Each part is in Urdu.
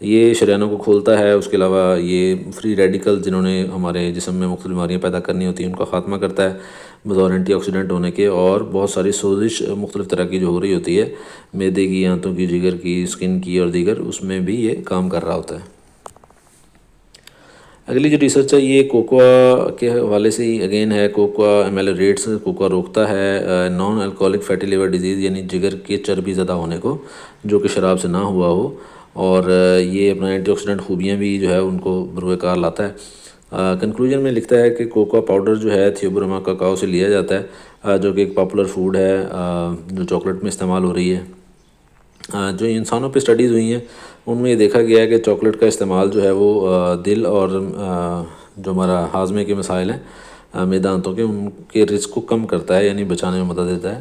یہ شریانوں کو کھولتا ہے، اس کے علاوہ یہ فری ریڈیکل جنہوں نے ہمارے جسم میں مختلف بیماریاں پیدا کرنی ہوتی ہیں ان کا خاتمہ کرتا ہے بطور اینٹی آکسیڈنٹ ہونے کے، اور بہت ساری سوزش مختلف طرح کی جو ہو رہی ہوتی ہے معدے کی، آنتوں کی، جگر کی، اسکن کی اور دیگر، اس میں بھی یہ کام کر رہا ہوتا ہے۔ اگلی جو ریسرچ ہے یہ کوکوا کے حوالے سے ہی اگین ہے۔ کوکوا ایمیلیریٹس، کوکوا روکتا ہے non alcoholic fatty liver disease, یعنی جگر کے چربی زدہ ہونے کو جو کہ شراب سے نہ ہوا ہو، اور یہ اپنا اینٹی آکسیڈنٹ خوبیاں بھی جو ہے ان کو بروئے کار لاتا ہے۔ کنکلوژن میں لکھتا ہے کہ کوکوا پاؤڈر جو ہے تھیوبرما کاکاؤ سے لیا جاتا ہے، جو کہ ایک پاپولر فوڈ ہے جو چاکلیٹ میں استعمال ہو رہی ہے۔ جو انسانوں پہ اسٹڈیز ہوئی ہیں ان میں یہ دیکھا گیا ہے کہ چاکلیٹ کا استعمال جو ہے وہ دل اور جو ہمارا ہاضمے کے مسائل ہیں معدہ آنتوں کے، ان کے رسک کو کم کرتا ہے، یعنی بچانے میں مدد دیتا ہے۔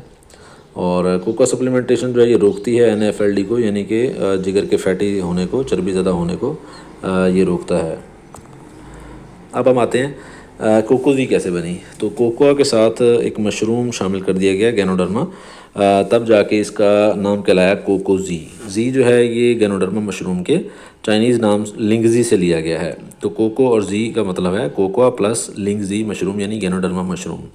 اور کوکا سپلیمنٹیشن جو ہے یہ روکتی ہے NAFLD کو، یعنی کہ جگر کے فیٹی ہونے کو، چربی زدہ ہونے کو یہ روکتا ہے۔ اب ہم آتے ہیں کوکوزی کیسے بنی۔ تو کوکوا کے ساتھ ایک مشروم شامل کر دیا گیا گینوڈرما، تب جا کے اس کا نام کہلایا کوکوزی۔ زی جو ہے یہ گینوڈرما مشروم کے چائنیز نام لنگزی سے لیا گیا ہے۔ تو کوکو اور زی کا مطلب ہے کوکوا پلس لنگزی مشروم، یعنی گینوڈرما مشروم۔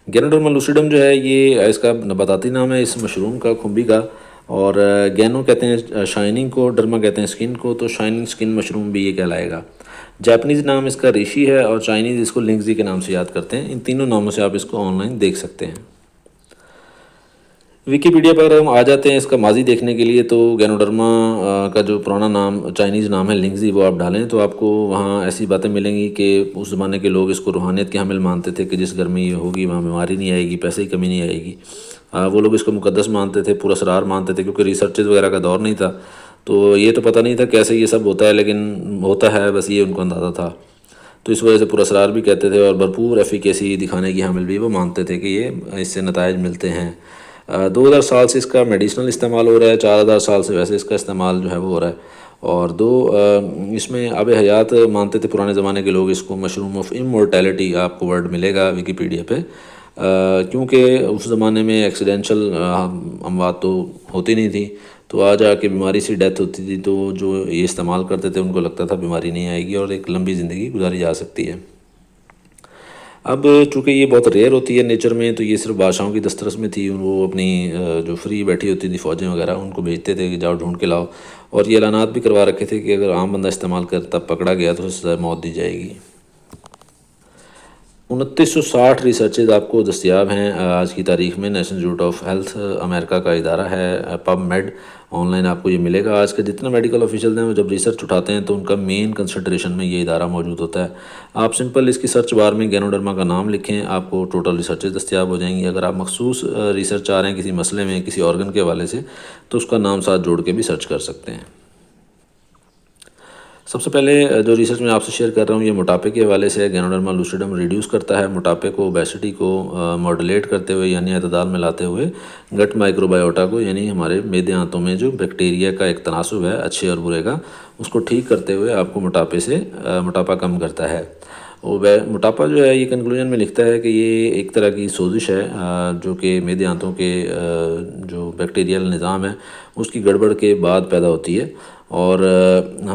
گینوڈرما لوسیڈم جو ہے یہ اس کا نباتاتی نام ہے اس مشروم کا، کھمبی کا، اور گینو کہتے ہیں شائننگ کو، ڈرما کہتے ہیں سکن کو، تو شائننگ سکن مشروم بھی یہ کہلائے گا۔ جاپنیز نام اس کا ریشی ہے اور چائنیز اس کو لنگزی کے نام سے یاد کرتے ہیں۔ ان تینوں ناموں سے آپ اس کو آن لائن دیکھ سکتے ہیں۔ ویکیپیڈیا پر اگر ہم آ جاتے ہیں اس کا ماضی دیکھنے کے لیے، تو گینوڈرما کا جو پرانا نام چائنیز نام ہے لنگزی، وہ آپ ڈالیں تو آپ کو وہاں ایسی باتیں ملیں گی کہ اس زمانے کے لوگ اس کو روحانیت کے حامل مانتے تھے کہ جس گھر میں یہ ہوگی وہاں بیماری نہیں آئے گی، پیسے کی کمی نہیں آئے گی۔ وہ لوگ اس کو مقدس مانتے تھے، پر اسرار مانتے تھے، کیونکہ ریسرچز وغیرہ کا دور نہیں تھا، تو یہ تو پتہ نہیں تھا کیسے یہ سب ہوتا ہے، لیکن ہوتا ہے بس یہ ان کو اندازہ تھا، تو اس وجہ سے پر اسرار بھی کہتے تھے، اور بھرپور ایفیکیسی دکھانے کی حامل بھی وہ مانتے تھے کہ یہ اس سے نتائج ملتے ہیں۔ 2000 سال سے اس کا میڈیسنل استعمال ہو رہا ہے، 4000 سال سے ویسے اس کا استعمال جو ہے وہ ہو رہا ہے، اور اس میں آب حیات مانتے تھے پرانے زمانے کے لوگ اس کو۔ مشروم آف امورٹیلٹی آپ کو ورڈ ملے گا ویکیپیڈیا پہ، کیونکہ اس زمانے میں ایکسیڈینشل اموات تو ہوتی نہیں تھی، تو آ جا کے بیماری سے ڈیتھ ہوتی تھی، تو جو یہ استعمال کرتے تھے ان کو لگتا تھا بیماری نہیں آئے گی اور ایک لمبی زندگی گزاری جا سکتی ہے۔ اب چونکہ یہ بہت ریئر ہوتی ہے نیچر میں، تو یہ صرف بادشاہوں کی دسترس میں تھی، وہ اپنی جو فری بیٹھی ہوتی تھی فوجیں وغیرہ ان کو بھیجتے تھے کہ جاؤ ڈھونڈ کے لاؤ، اور یہ اعلانات بھی کروا رکھے تھے کہ اگر عام بندہ استعمال کرتا پکڑا گیا تو اسے موت دی جائے گی۔ 2960 ریسرچز آپ کو دستیاب ہیں آج کی تاریخ میں۔ نیشنل انسٹیٹیوٹ آف ہیلتھ امریکہ کا ادارہ ہے پب میڈ، آن لائن آپ کو یہ ملے گا۔ آج کے جتنا میڈیکل آفیشلز ہیں وہ جب ریسرچ اٹھاتے ہیں تو ان کا مین کنسنٹریشن میں یہ ادارہ موجود ہوتا ہے۔ آپ سمپل اس کی سرچ بار میں گینوڈرما کا نام لکھیں، آپ کو ٹوٹل ریسرچز دستیاب ہو جائیں گی۔ اگر آپ مخصوص ریسرچ چاہ رہے ہیں کسی مسئلے میں، کسی آرگن کے حوالے سے، تو اس کا نام ساتھ جوڑ کے بھی سرچ کر سکتے ہیں۔ سب سے پہلے جو ریسرچ میں آپ سے شیئر کر رہا ہوں یہ موٹاپے کے حوالے سے ہے۔ گینوڈرما لوسیڈم ریڈیوس کرتا ہے موٹاپے کو، اوبیسٹی کو ماڈولیٹ کرتے ہوئے، یعنی اعتدال میں لاتے ہوئے، گٹ مائکرو بائیوٹا کو، یعنی ہمارے معدے آنتوں میں جو بیکٹیریا کا ایک تناسب ہے اچھے اور برے کا، اس کو ٹھیک کرتے ہوئے آپ کو موٹاپا کم کرتا ہے۔ موٹاپا جو ہے یہ کنکلوژن میں لکھتا ہے کہ یہ ایک طرح کی سوزش ہے جو کہ معدے آنتوں کے جو بیکٹیریل نظام ہے اس کی گڑبڑ کے بعد پیدا ہوتی ہے، اور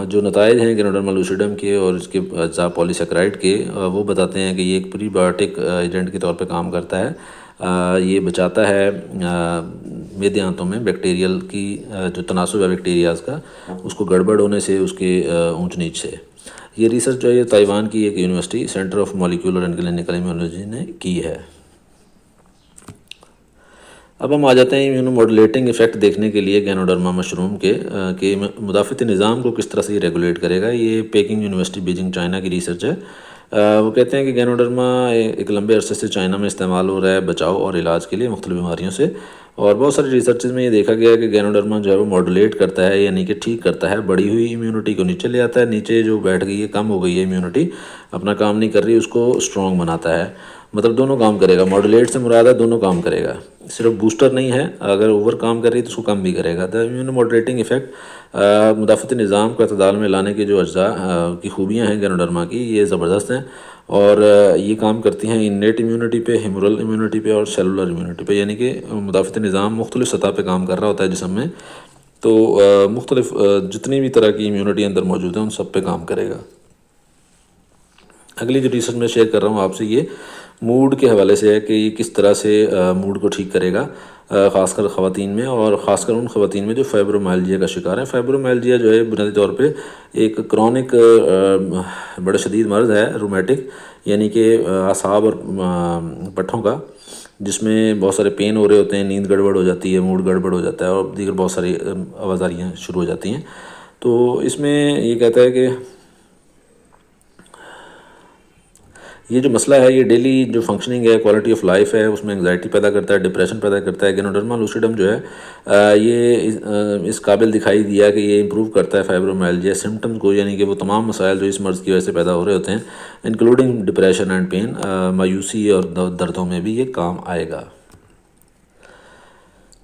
جو نتائج ہیں گینوڈرما لوسیڈم کے اور اس کے اجزاء پولی سیکرائڈ کے، وہ بتاتے ہیں کہ یہ ایک پری بایوٹک ایجنٹ کے طور پہ کام کرتا ہے۔ یہ بچاتا ہے معدے آنتوں میں بیکٹیریل کی جو تناسب ہے بیکٹیریاز کا، اس کو گڑبڑ ہونے سے، اس کے اونچ نیچ سے۔ یہ ریسرچ جو ہے یہ تائیوان کی ایک university centre of molecular and clinical immunology نے کی ہے۔ اب ہم آ جاتے ہیں امیونو ماڈولیٹنگ ایفیکٹ دیکھنے کے لیے گینوڈرما مشروم کے مدافعتی نظام کو کس طرح سے یہ ریگولیٹ کرے گا۔ یہ پیکنگ یونیورسٹی بیجنگ چائنا کی ریسرچ ہے۔ وہ کہتے ہیں کہ گینوڈرما ایک لمبے عرصے سے چائنا میں استعمال ہو رہا ہے بچاؤ اور علاج کے لیے مختلف بیماریوں سے، اور بہت ساری ریسرچز میں یہ دیکھا گیا ہے کہ گینوڈرما جو ہے وہ ماڈولیٹ کرتا ہے، یعنی کہ ٹھیک کرتا ہے بڑی ہوئی امیونٹی کو، نیچے لے آتا ہے، نیچے جو بیٹھ گئی ہے، کم ہو گئی ہے امیونٹی، اپنا کام نہیں کر رہی، اس کو اسٹرانگ بناتا ہے۔ مطلب دونوں کام کرے گا، ماڈولیٹ سے مراد ہے دونوں کام کرے گا، صرف بوسٹر نہیں ہے، اگر اوور کام کر رہی ہے تو اس کو کم بھی کرے گا۔ دا امیونو ماڈولیٹنگ ایفیکٹ مدافعتی نظام کو اعتدال میں لانے کے جو اجزاء کی خوبیاں ہیں گینوڈرما کی، یہ زبردست ہیں، اور یہ کام کرتی ہیں انیٹ امیونٹی پہ، ہیمورل امیونٹی پہ اور سیلولر امیونٹی پہ، یعنی کہ مدافعتی نظام مختلف سطح پہ کام کر رہا ہوتا ہے جسم میں، تو مختلف جتنی بھی طرح کی امیونٹی اندر موجود ہیں ان سب پہ کام کرے گا۔ اگلی جو ریسرچ میں شیئر کر رہا ہوں آپ سے، یہ موڈ کے حوالے سے ہے کہ یہ کس طرح سے موڈ کو ٹھیک کرے گا، خاص کر خواتین میں، اور خاص کر ان خواتین میں جو فائبرومائلجیا کا شکار ہیں۔ فائبرومائلجیا جو ہے بنیادی طور پہ ایک کرونک بڑا شدید مرض ہے، رومیٹک، یعنی کہ اعصاب اور پٹھوں کا، جس میں بہت سارے پین ہو رہے ہوتے ہیں، نیند گڑبڑ ہو جاتی ہے، موڈ گڑبڑ ہو جاتا ہے، اور دیگر بہت ساری آوازاریاں شروع ہو جاتی ہیں۔ تو اس میں یہ کہتا ہے کہ یہ جو مسئلہ ہے، یہ ڈیلی جو فنکشننگ ہے، کوالٹی آف لائف ہے، اس میں انگزائٹی پیدا کرتا ہے، ڈپریشن پیدا کرتا ہے۔ گینوڈرما لوسیڈم جو ہے یہ اس قابل دکھائی دیا کہ یہ امپروو کرتا ہے فائبرومائلجیا سمٹمز کو، یعنی کہ وہ تمام مسائل جو اس مرض کی وجہ سے پیدا ہو رہے ہوتے ہیں، انکلوڈنگ ڈپریشن اینڈ پین، مایوسی اور دردوں میں بھی یہ کام آئے گا۔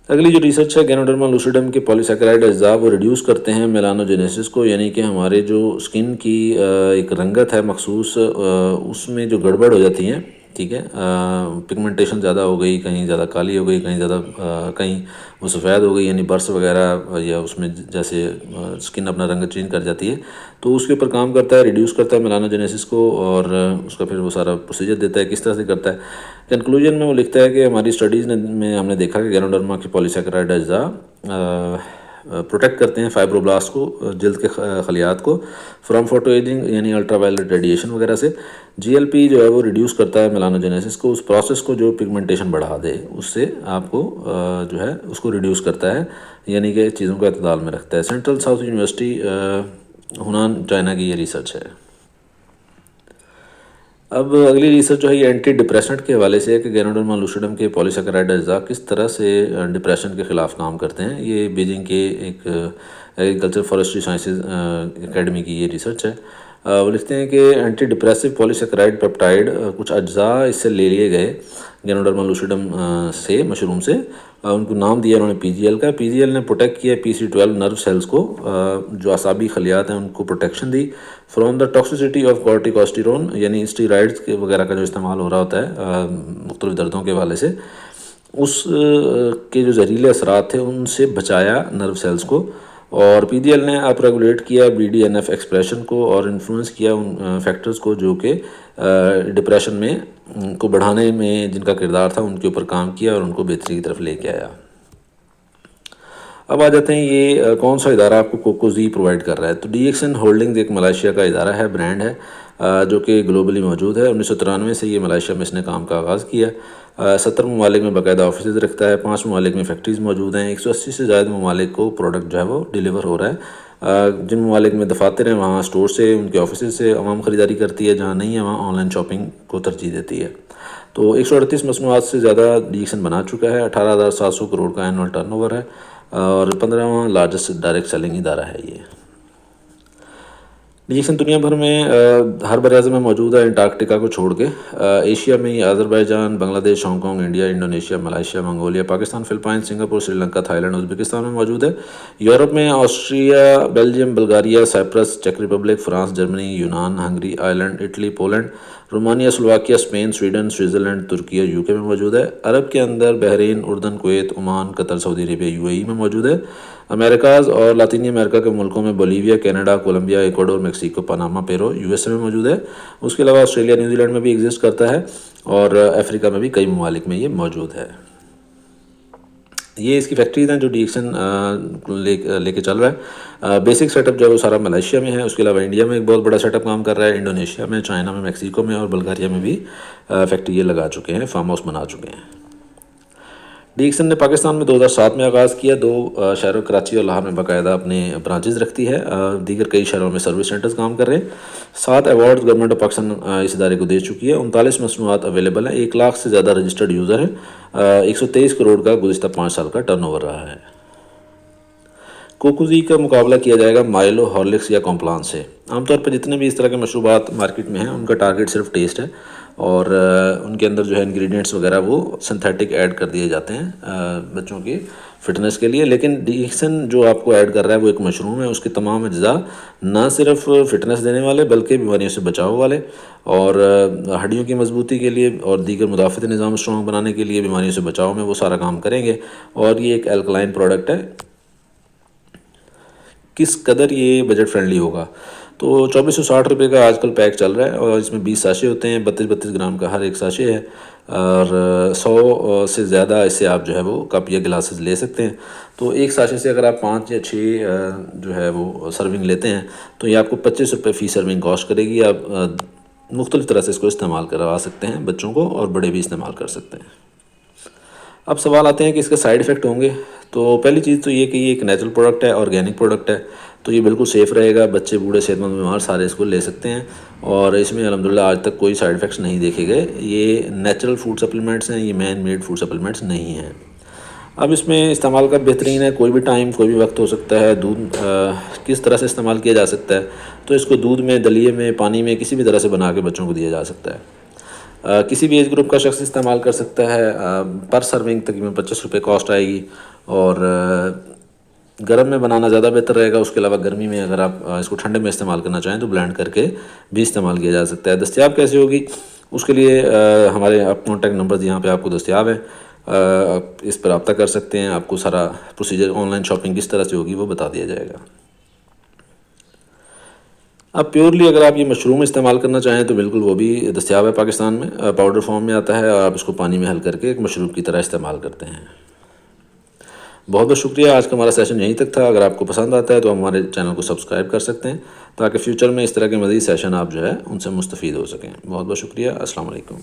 اگلی جو ریسرچ ہے، گینوڈرما لوسیڈم کے پولیسیکرائڈ اجزاء وہ ریڈیوس کرتے ہیں میلانوجینیسس کو، یعنی کہ ہمارے جو اسکن کی ایک رنگت ہے مخصوص، اس میں جو گڑبڑ ہو جاتی ہیں، ٹھیک ہے، پگمنٹیشن زیادہ ہو گئی، کہیں زیادہ کالی ہو گئی، کہیں زیادہ کہیں وہ سفید ہو گئی، یعنی برس وغیرہ، یا اس میں جیسے اسکن اپنا رنگ چینج کر جاتی ہے، تو اس کے اوپر کام کرتا ہے، ریڈیوس کرتا ہے میلانوجینیسس کو، اور اس کا پھر وہ سارا پروسیجر دیتا ہے کس طرح سے کرتا ہے۔ کنکلوژن میں وہ لکھتا ہے کہ ہماری اسٹڈیز میں ہم نے دیکھا کہ گینوڈرما کے پولیسیکرائڈ اجزاء پروٹیکٹ کرتے ہیں فائبروبلاسٹ کو، جلد کے خلیات کو، فرام فوٹو ایجنگ یعنی الٹرا وائلٹ ریڈیشن وغیرہ سے۔ جی ایل پی جو ہے وہ ریڈیوس کرتا ہے میلانوجینیسس کو، اس پروسیس کو جو پگمنٹیشن بڑھا دے، اس سے آپ کو جو ہے اس کو ریڈیوس کرتا ہے، یعنی کہ چیزوں کو اعتدال میں رکھتا ہے۔ Central south university Hanan China کی یہ ریسرچ ہے۔ اب اگلی ریسرچ جو ہے یہ اینٹی ڈپریسنٹ کے حوالے سے ہے کہ گینوڈرما لوسیڈم کے پولیسیکرائڈ اجزاء کس طرح سے ڈپریشن کے خلاف کام کرتے ہیں۔ یہ بیجنگ کے ایک ایگریکلچر فارسٹری سائنسز اکیڈمی کی یہ ریسرچ ہے۔ وہ لکھتے ہیں کہ اینٹی ڈپریسو پولیسیکرائڈ پیپٹائڈ کچھ اجزاء اس سے لے لیے گئے گینوڈرما لوسیڈم سے، مشروم سے، ان کو نام دیا انہوں نے پی جی ایل کا۔ پی جی ایل نے پروٹیکٹ کیا PC12 نرو سیلز کو، جو اعصابی خلیات ہیں ان کو پروٹیکشن دی from the toxicity of corticosterone, یعنی اسٹیرائڈز کے وغیرہ کا جو استعمال ہو رہا ہوتا ہے مختلف دردوں کے حوالے سے، اس کے جو زہریلے اثرات تھے ان سے بچایا نرو سیلز کو۔ اور پی جی ایل نے اپ ریگولیٹ کیا BDNF ایکسپریشن کو، اور انفلوئنس کیا ان فیکٹرز کو جو کہ ڈپریشن میں کو بڑھانے میں جن کا کردار تھا، ان کے اوپر کام کیا اور ان کو بہتری کی طرف لے کے آیا۔ اب آ جاتے ہیں یہ کون سا ادارہ آپ کو کوکوزی پرووائڈ کر رہا ہے۔ تو DXN ہولڈنگز ایک ملائیشیا کا ادارہ ہے، برانڈ ہے، جو کہ گلوبلی موجود ہے۔ 1993 سے یہ ملائیشیا میں اس نے کام کا آغاز کیا۔ 70 ممالک میں باقاعدہ آفیسز رکھتا ہے، 5 ممالک میں فیکٹریز موجود ہیں، 180 سے زائد ممالک کو پروڈکٹ جو ہے وہ ڈیلیور ہو رہا ہے۔ جن ممالک میں دفاتر ہیں وہاں اسٹور سے، ان کے آفیسز سے عوام خریداری کرتی ہے، جہاں نہیں ہے وہاں آن لائن شاپنگ کو ترجیح دیتی ہے۔ تو 138 مصنوعات سے زیادہ DXN بنا چکا ہے، 18,700 کروڑ کا اینول ٹرن اوور ہے، اور 15واں لارجسٹ ڈائریکٹ سیلنگ ادارہ ہے یہ۔ DXN دنیا بھر میں ہر بر اعظم میں موجود ہے، انٹارکٹیکا کو چھوڑ کے۔ ایشیا میں Azerbaijan, Bangladesh, Hong Kong, India, Indonesia, Malaysia, Mongolia, Pakistan, Philippines, Singapore, Sri Lanka, Thailand, Uzbekistan میں موجود ہے۔ یورپ میں آسٹریا، بیلجیم، بلغاریہ، سائپرس، چیک ریپبلک، فرانس، جرمنی، یونان، Hungary, Ireland, Italy, Poland, Romania, Slovakia, Spain, Sweden, Switzerland, ترکی اور UK میں موجود ہے۔ عرب کے اندر بحرین، اردن، کویت، عمان، قطر، سعودی عربیہ، UAE میں موجود ہے۔ امریکاز اور لاطینی امریکہ کے ملکوں میں Bolivia, Canada, Colombia, Ecuador, Mexico, Panama, Peru, USA میں موجود ہے۔ اس کے علاوہ آسٹریلیا، نیوزی لینڈ میں بھی ایگزسٹ کرتا ہے، اور افریقہ میں بھی کئی ممالک میں یہ موجود ہے۔ یہ اس کی فیکٹریز ہیں جو DXN لے کے چل رہا ہے۔ بیسک سیٹ اپ جو ہے وہ سارا ملائیشیا میں ہے، اس کے علاوہ انڈیا میں ایک بہت بڑا سیٹ اپ کام کر رہا ہے، انڈونیشیا میں، چائنا میں، میکسیکو میں اور بلغاریہ میں بھی فیکٹری یہ لگا چکے ہیں، فارم ہاؤس بنا چکے ہیں۔ DXN نے پاکستان میں 2007 میں آغاز کیا، 2 شہروں کراچی اور لاہور میں باقاعدہ اپنے برانچز رکھتی ہے، دیگر کئی شہروں میں سروس سینٹرز کام کر رہے ہیں۔ 7 ایوارڈز گورنمنٹ آف پاکستان اس ادارے کو دے چکی ہے، 39 مصنوعات اویلیبل ہیں، 1 لاکھ سے زیادہ رجسٹرڈ یوزر ہیں، 123 کروڑ کا گزشتہ 5 سال کا ٹرن اوور رہا ہے۔ کوکوزی کا مقابلہ کیا جائے گا مائلو، ہارلکس یا کمپلان سے۔ عام طور پہ جتنے بھی اس طرح کے مشروبات مارکیٹ میں ہیں ان کا ٹارگیٹ صرف ٹیسٹ ہے، اور ان کے اندر جو ہے انگریڈینٹس وغیرہ وہ سنتھیٹک ایڈ کر دیے جاتے ہیں بچوں کی فٹنس کے لیے۔ لیکن DXN جو آپ کو ایڈ کر رہا ہے وہ ایک مشروم ہے، اس کے تمام اجزاء نہ صرف فٹنس دینے والے بلکہ بیماریوں سے بچاؤ والے، اور ہڈیوں کی مضبوطی کے لیے اور دیگر مدافعتی نظام اسٹرانگ بنانے کے لیے، بیماریوں سے بچاؤ میں وہ سارا کام کریں گے۔ اور یہ ایک الکلائن پروڈکٹ ہے، کس قدر یہ بجٹ فرینڈلی ہوگا۔ تو 2460 روپے کا آج کل پیک چل رہا ہے، اور اس میں 20 ساشے ہوتے ہیں، 32 گرام کا ہر ایک ساشے ہے، اور 100 سے زیادہ اس سے آپ جو ہے وہ کپ یا گلاسز لے سکتے ہیں۔ تو ایک ساشے سے اگر آپ 5 یا 6 جو ہے وہ سرونگ لیتے ہیں تو یہ آپ کو 25 روپے فی سرونگ کاسٹ کرے گی۔ آپ مختلف طرح سے اس کو استعمال کروا سکتے ہیں، بچوں کو اور بڑے بھی استعمال کر سکتے ہیں۔ اب سوال آتے ہیں کہ اس کے سائیڈ ایفیکٹ ہوں گے۔ تو پہلی چیز تو یہ کہ یہ ایک نیچرل پروڈکٹ ہے، آرگینک پروڈکٹ ہے، تو یہ بالکل سیف رہے گا، بچے بوڑھے صحت مند بیمار سارے اس کو لے سکتے ہیں، اور اس میں الحمدللہ آج تک کوئی سائیڈ ایفیکٹس نہیں دیکھے گئے۔ یہ نیچرل فوڈ سپلیمنٹس ہیں، یہ مین میڈ فوڈ سپلیمنٹس نہیں ہیں۔ اب اس میں استعمال کا بہترین ہے، کوئی بھی ٹائم کوئی بھی وقت ہو سکتا ہے۔ دودھ کس طرح سے استعمال کیا جا سکتا ہے، تو اس کو دودھ میں، دلیے میں، پانی میں، کسی بھی طرح سے بنا کے بچوں کو دیا جا سکتا ہے۔ کسی بھی ایج گروپ کا شخص استعمال کر سکتا ہے۔ پر سرونگ تقریباً 25 روپے کاسٹ آئے گی، اور گرم میں بنانا زیادہ بہتر رہے گا۔ اس کے علاوہ گرمی میں اگر آپ اس کو ٹھنڈے میں استعمال کرنا چاہیں تو بلینڈ کر کے بھی استعمال کیا جا سکتا ہے۔ دستیاب کیسے ہوگی، اس کے لیے ہمارے کانٹیکٹ نمبرز یہاں پہ آپ کو دستیاب ہیں، آپ اس پر رابطہ کر سکتے ہیں۔ آپ کو سارا پروسیجر آن لائن شاپنگ کس طرح سے ہوگی وہ بتا دیا جائے گا۔ اب پیورلی اگر آپ یہ مشروم استعمال کرنا چاہیں تو بالکل وہ بھی دستیاب ہے پاکستان میں، پاؤڈر فارم میں آتا ہے، اور آپ اس کو پانی میں حل کر کے ایک مشروب کی طرح استعمال کرتے ہیں۔ بہت بہت شکریہ، آج کا ہمارا سیشن یہیں تک تھا۔ اگر آپ کو پسند آتا ہے تو ہمارے چینل کو سبسکرائب کر سکتے ہیں، تاکہ فیوچر میں اس طرح کے مزید سیشن آپ جو ہے ان سے مستفید ہو سکیں۔ بہت بہت شکریہ، السلام علیکم۔